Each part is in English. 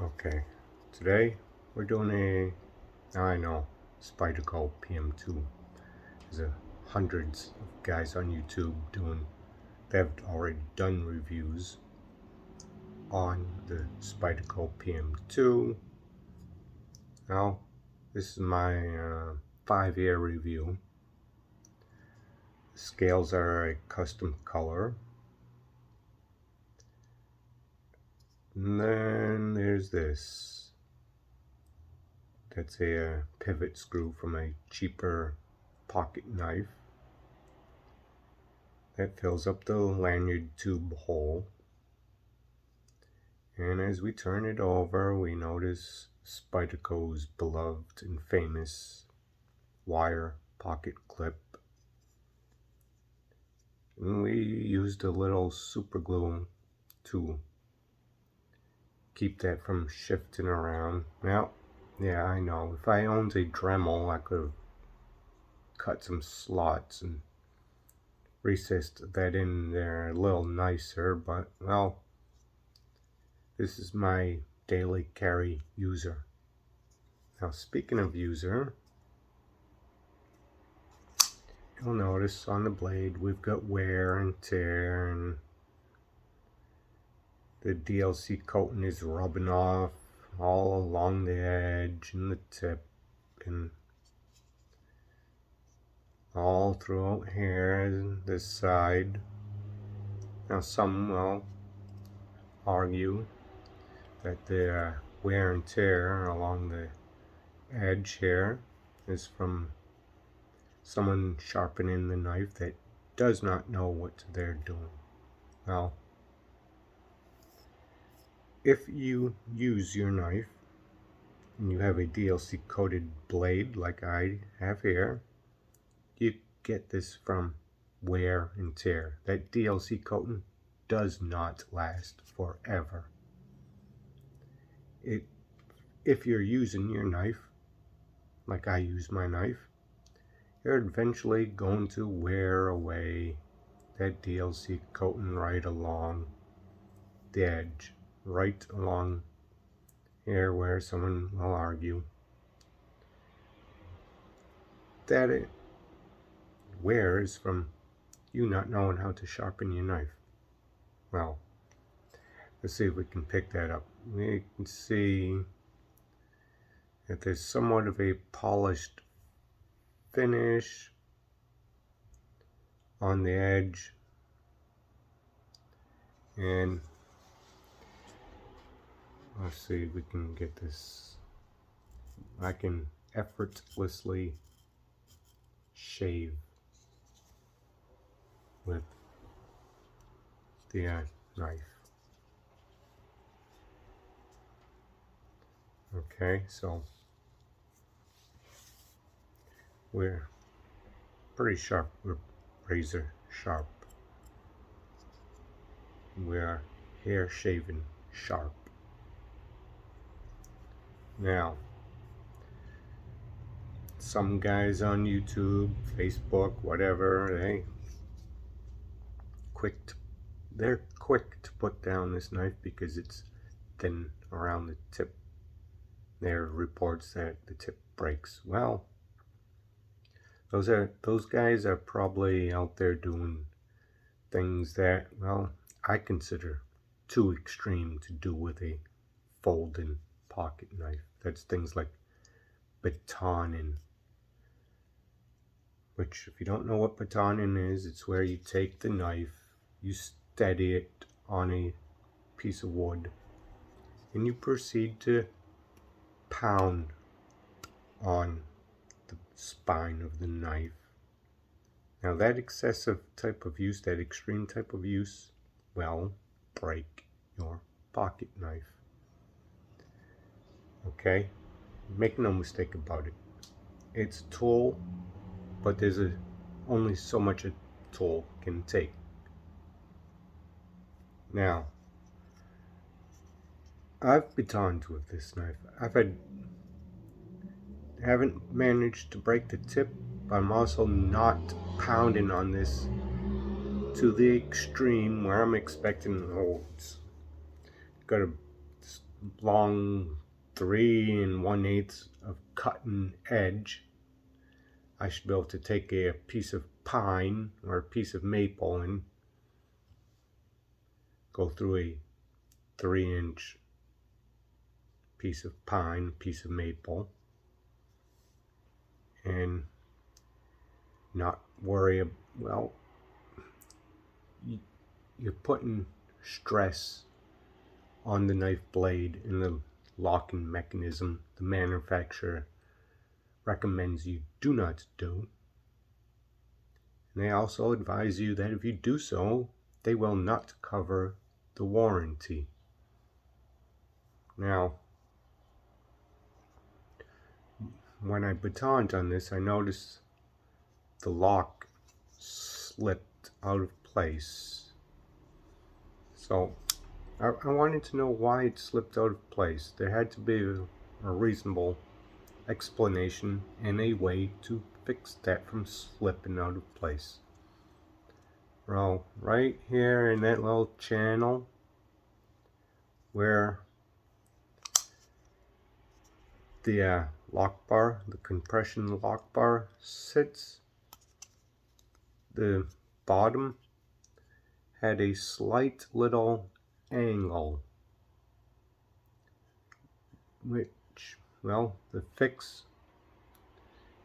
Okay, today we're doing now I know, spyderco pm2. There's hundreds of guys on YouTube they've already done reviews on the spyderco pm2. Now, this is my 5-year review. The scales are a custom color. And then there's this. That's a pivot screw from a cheaper pocket knife that fills up the lanyard tube hole. And as we turn it over, we notice spyderco's beloved and famous wire pocket clip. And we used a little super glue to keep that from shifting around. Now, yeah, I know, if I owned a Dremel, I could have cut some slots and recessed that in there a little nicer, but well, this is my daily carry user. Now, speaking of user, you'll notice on the blade we've got wear and tear, and the DLC coating is rubbing off all along the edge and the tip and all throughout here and this side. Now, some will argue that the wear and tear along the edge here is from someone sharpening the knife that does not know what they're doing. Well, if you use your knife and you have a DLC coated blade like I have here, you get this from wear and tear. That DLC coating does not last forever. If you're using your knife like I use my knife, you're eventually going to wear away that DLC coating right along the edge, right along here where someone will argue that it wears from you not knowing how to sharpen your knife. Well, let's see if we can pick that up. We can see that there's somewhat of a polished finish on the edge, and let's see if we can get this. I can effortlessly shave with the knife. Okay, so we're pretty sharp. We're razor sharp. We're hair shaving sharp. Now, some guys on YouTube, Facebook, whatever, they're quick to put down this knife because it's thin around the tip. There are reports that the tip breaks. Well, those guys are probably out there doing things that, well, I consider too extreme to do with a folding pocket knife. That's things like batoning, which, if you don't know what batoning is, it's where you take the knife, you steady it on a piece of wood, and you proceed to pound on the spine of the knife. Now, that excessive type of use, that extreme type of use, will break your pocket knife. Okay? Make no mistake about it. It's a tool, but there's only so much a tool can take. Now, I've batoned with this knife. Haven't managed to break the tip, but I'm also not pounding on this to the extreme where I'm expecting, oh, it's gotta long 3 1/8 of cutting edge, I should be able to take a piece of pine or a piece of maple and go through a 3-inch piece of pine, piece of maple, and not worry. Well, you're putting stress on the knife blade and the locking mechanism the manufacturer recommends you do not do. And they also advise you that if you do so, they will not cover the warranty. Now, when I batoned on this, I noticed the lock slipped out of place. So I wanted to know why it slipped out of place. There had to be a reasonable explanation and a way to fix that from slipping out of place. Well, right here in that little channel where the lock bar, the compression lock bar sits, the bottom had a slight little angle, which, well, the fix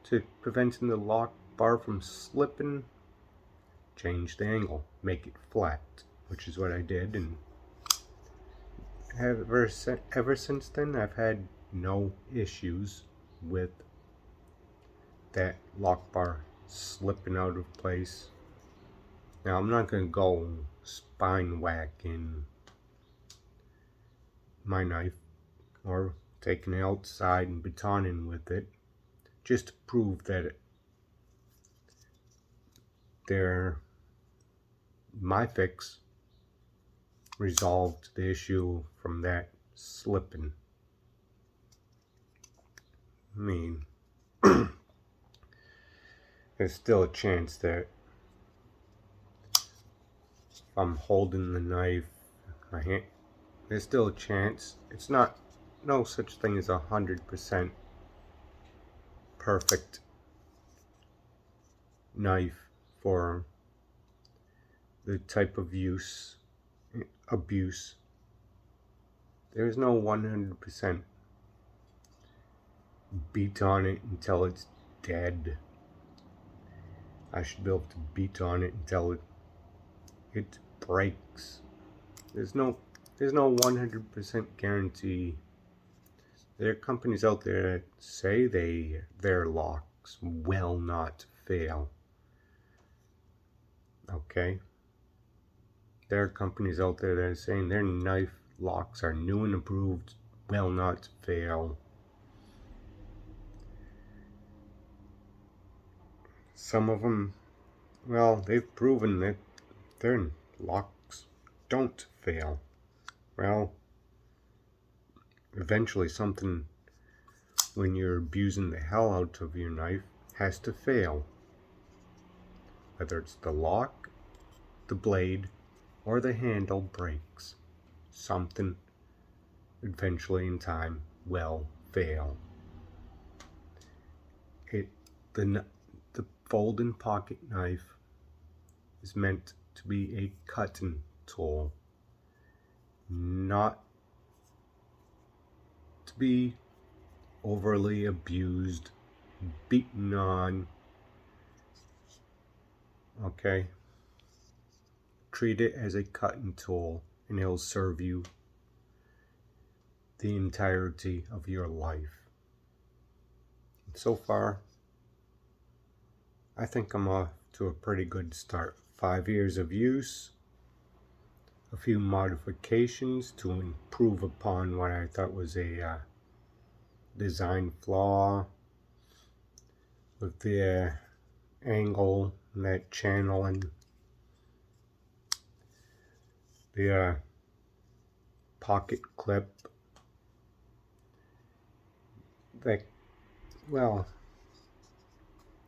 to preventing the lock bar from slipping, change the angle, make it flat, which is what I did, and ever since then I've had no issues with that lock bar slipping out of place. Now, I'm not going to go spine whacking my knife or taking it outside and batoning with it just to prove that my fix resolved the issue from that slipping. I mean, there's still a chance that if I'm holding the knife, my hand, there's still a chance. It's not, no such thing as 100% perfect knife for the type of abuse. There's no 100% beat on it until it's dead. I should be able to beat on it until it breaks. There's no 100% guarantee. There are companies out there that say their locks will not fail. Okay? There are companies out there that are saying their knife locks are new and approved, will not fail. Some of them, well, they've proven that their locks don't fail. Well, eventually something, when you're abusing the hell out of your knife, has to fail. Whether it's the lock, the blade, or the handle breaks, something eventually in time will fail. The folding pocket knife is meant to be a cutting tool, not to be overly abused, beaten on. Okay? Treat it as a cutting tool and it'll serve you the entirety of your life. So far, I think I'm off to a pretty good start. 5 years of use, a few modifications to improve upon what I thought was a design flaw with the angle and that channel and the pocket clip.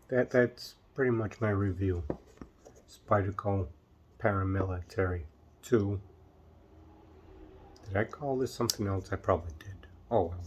That's pretty much my review. Spyderco Paramilitary 2. Did I call this something else? I probably did. Oh well.